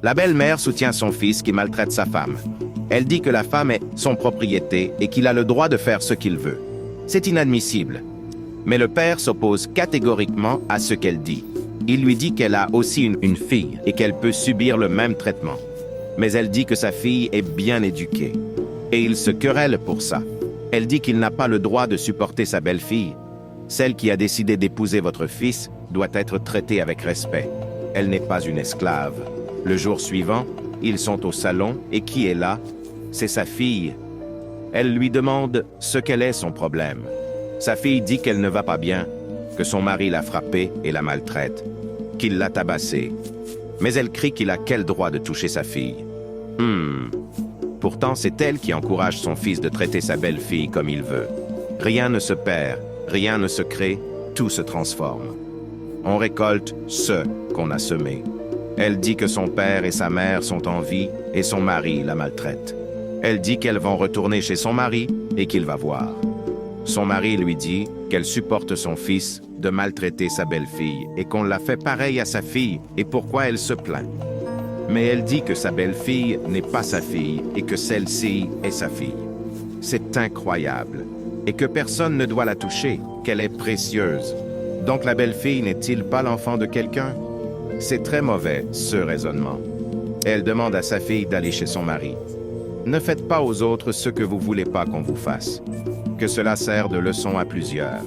La belle-mère soutient son fils qui maltraite sa femme. Elle dit que la femme est son propriété et qu'il a le droit de faire ce qu'il veut. C'est inadmissible. Mais le père s'oppose catégoriquement à ce qu'elle dit. Il lui dit qu'elle a aussi une fille et qu'elle peut subir le même traitement. Mais elle dit que sa fille est bien éduquée. Et il se querelle pour ça. Elle dit qu'il n'a pas le droit de supporter sa belle-fille. Celle qui a décidé d'épouser votre fils doit être traitée avec respect. Elle n'est pas une esclave. Le jour suivant, ils sont au salon et qui est là? C'est sa fille. Elle lui demande ce qu'elle est son problème. Sa fille dit qu'elle ne va pas bien, que son mari l'a frappée et la maltraite, qu'il l'a tabassée. Mais elle crie qu'il a quel droit de toucher sa fille. Pourtant, c'est elle qui encourage son fils de traiter sa belle-fille comme il veut. Rien ne se perd, rien ne se crée, tout se transforme. On récolte ce qu'on a semé. Elle dit que son père et sa mère sont en vie et son mari la maltraite. Elle dit qu'elles vont retourner chez son mari et qu'il va voir. Son mari lui dit qu'elle supporte son fils de maltraiter sa belle-fille et qu'on l'a fait pareil à sa fille et pourquoi elle se plaint. Mais elle dit que sa belle-fille n'est pas sa fille et que celle-ci est sa fille. C'est incroyable. Et que personne ne doit la toucher, qu'elle est précieuse. Donc la belle-fille n'est-il pas l'enfant de quelqu'un? C'est très mauvais, ce raisonnement. Elle demande à sa fille d'aller chez son mari. Ne faites pas aux autres ce que vous voulez pas qu'on vous fasse. Que cela sert de leçon à plusieurs.